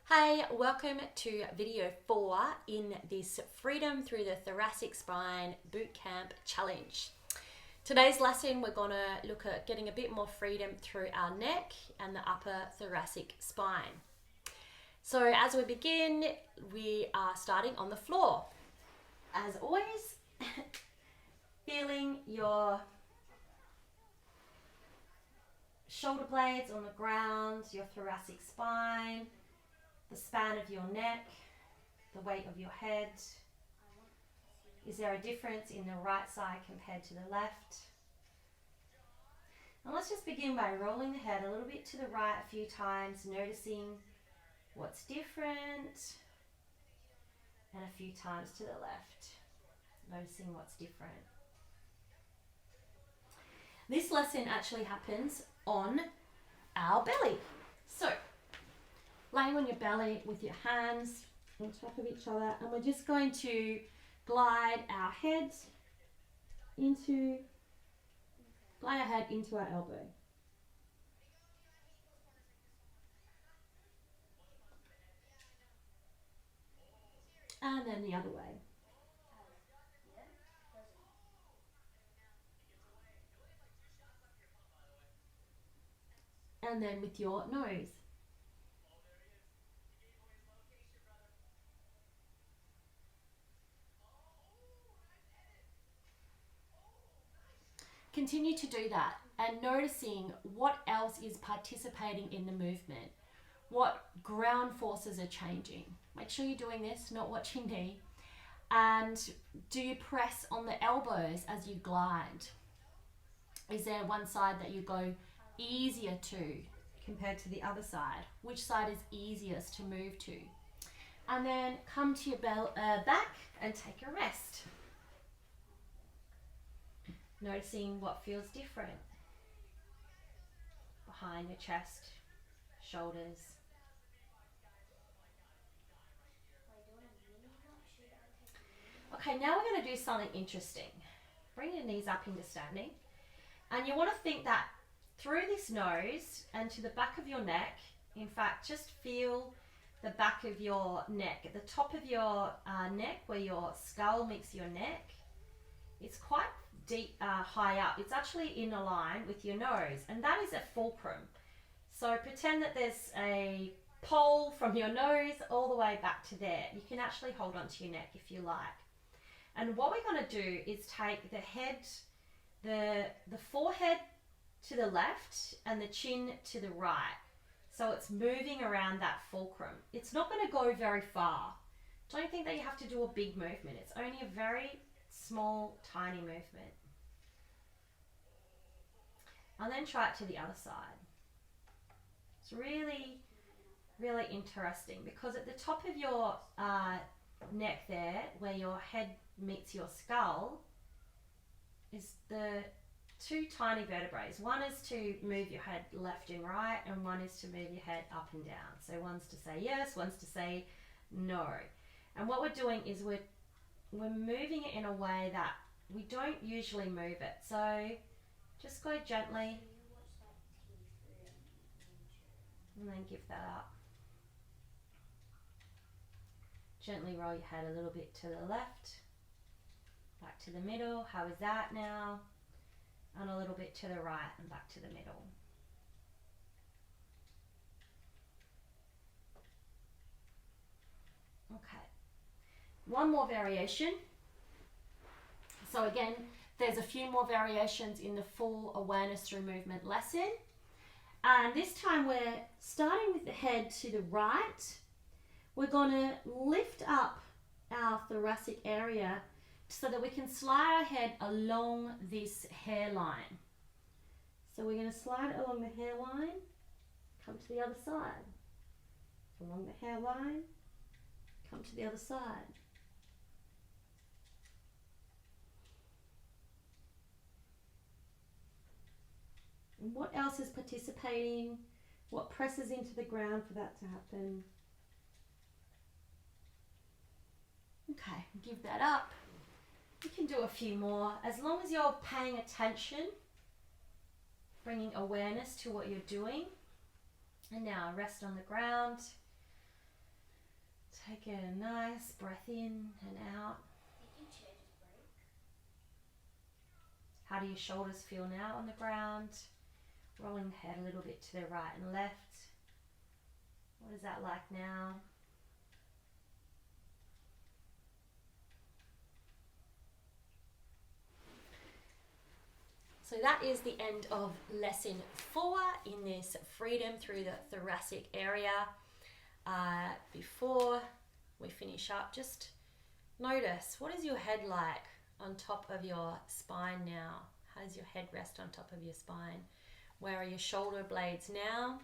Hey, welcome to video 4 in this Freedom Through the Thoracic Spine Bootcamp Challenge. Today's lesson, we're going to look at getting a bit more freedom through our neck and the upper thoracic spine. So as we begin, we are starting on the floor. As always, feeling your shoulder blades on the ground, your thoracic spine, the span of your neck, the weight of your head. Is there a difference in the right side compared to the left? And let's just begin by rolling the head a little bit to the right a few times, noticing what's different, and a few times to the left, noticing what's different. This lesson actually happens on our belly. So, laying on your belly with your hands on top of each other, and we're just going to glide our head into our elbow. And then the other way. And then with your nose. Continue to do that and noticing what else is participating in the movement, what ground forces are changing. Make sure you're doing this, not watching me. And do you press on the elbows as you glide? Is there one side that you go easier to compared to the other side? Which side is easiest to move to? And then come to your back and take a rest. Noticing what feels different behind your chest, shoulders. Okay, now we're going to do something interesting. Bring your knees up into standing. And you want to think that through this nose and to the back of your neck, in fact, just feel the back of your neck, at the top of your neck where your skull meets your neck. It's quite deep, high up. It's actually in a line with your nose, and that is a fulcrum. So pretend that there's a pole from your nose all the way back to there. You can actually hold onto your neck if you like. And what we're going to do is take the head, the forehead to the left and the chin to the right. So it's moving around that fulcrum. It's not going to go very far. Don't think that you have to do a big movement. It's only a very small, tiny movement. And then try it to the other side. It's really, really interesting because at the top of your neck there, where your head meets your skull, is the two tiny vertebrae. One is to move your head left and right, and one is to move your head up and down. So one's to say yes, one's to say no. And what we're doing is we're moving it in a way that we don't usually move it. So just go gently and then give that up. Gently roll your head a little bit to the left, back to the middle. How is that now? And a little bit to the right and back to the middle. Okay. One more variation. So again, there's a few more variations in the full awareness through movement lesson. And this time we're starting with the head to the right. We're going to lift up our thoracic area so that we can slide our head along this hairline. So we're going to slide it along the hairline, come to the other side. Along the hairline, come to the other side. And what else is participating? What presses into the ground for that to happen? Okay, give that up. You can do a few more as long as you're paying attention, bringing awareness to what you're doing. And now rest on the ground. Take a nice breath in and out. How do your shoulders feel now on the ground? Rolling the head a little bit to the right and left. What is that like now? So that is the end of lesson 4 in this freedom through the thoracic area. Before we finish up, just notice, what is your head like on top of your spine now? How does your head rest on top of your spine? Where are your shoulder blades now?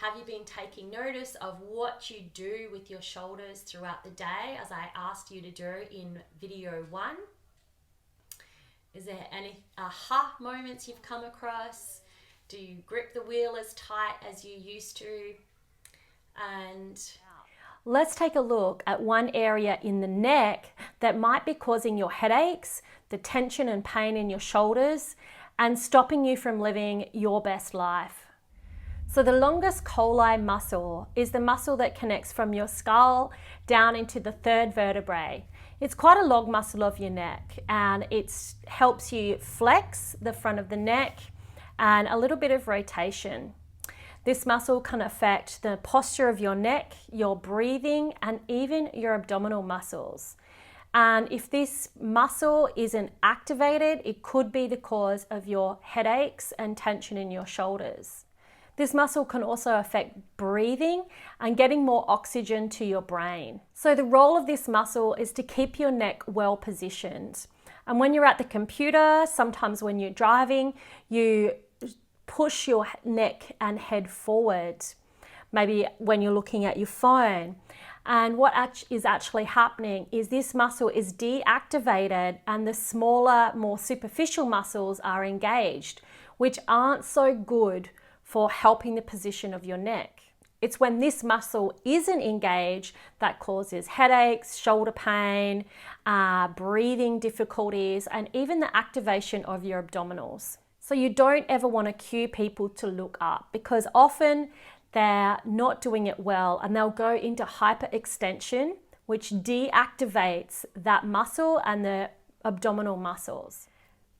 Have you been taking notice of what you do with your shoulders throughout the day, as I asked you to do in video 1? Is there any aha moments you've come across? Do you grip the wheel as tight as you used to? And let's take a look at one area in the neck that might be causing your headaches, the tension and pain in your shoulders, and stopping you from living your best life. So the longus colli muscle is the muscle that connects from your skull down into the 3rd vertebrae. It's quite a long muscle of your neck, and it helps you flex the front of the neck and a little bit of rotation. This muscle can affect the posture of your neck, your breathing, and even your abdominal muscles. And if this muscle isn't activated, it could be the cause of your headaches and tension in your shoulders. This muscle can also affect breathing and getting more oxygen to your brain. So the role of this muscle is to keep your neck well positioned. And when you're at the computer, sometimes when you're driving, you push your neck and head forward. Maybe when you're looking at your phone. And what is actually happening is this muscle is deactivated and the smaller, more superficial muscles are engaged, which aren't so good for helping the position of your neck. It's when this muscle isn't engaged that causes headaches, shoulder pain, breathing difficulties, and even the activation of your abdominals. So you don't ever want to cue people to look up, because often they're not doing it well and they'll go into hyperextension, which deactivates that muscle and the abdominal muscles.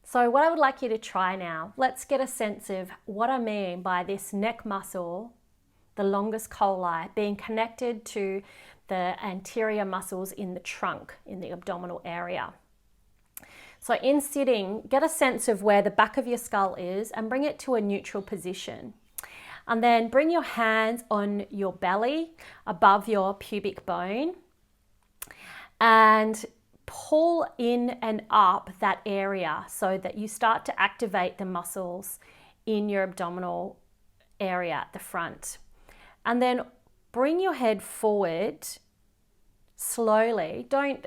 So what I would like you to try now, let's get a sense of what I mean by this neck muscle, the longus colli, being connected to the anterior muscles in the trunk, in the abdominal area. So in sitting, get a sense of where the back of your skull is and bring it to a neutral position. And then bring your hands on your belly above your pubic bone and pull in and up that area so that you start to activate the muscles in your abdominal area at the front. And then bring your head forward slowly. Don't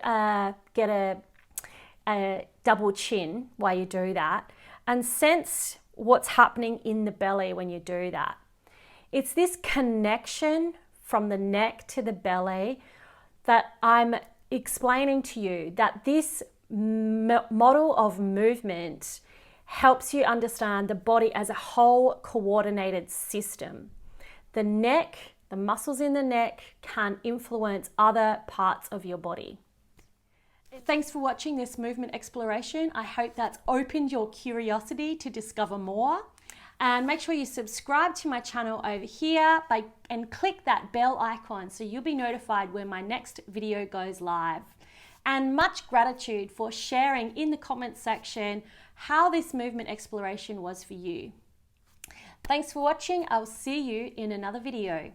get a double chin while you do that, and sense what's happening in the belly when you do that. It's this connection from the neck to the belly that I'm explaining to you, that this model of movement helps you understand the body as a whole coordinated system. The neck, the muscles in the neck can influence other parts of your body. Thanks for watching this movement exploration. I hope that's opened your curiosity to discover more. And make sure you subscribe to my channel over here and click that bell icon so you'll be notified when my next video goes live. And much gratitude for sharing in the comments section how this movement exploration was for you. Thanks for watching. I'll see you in another video.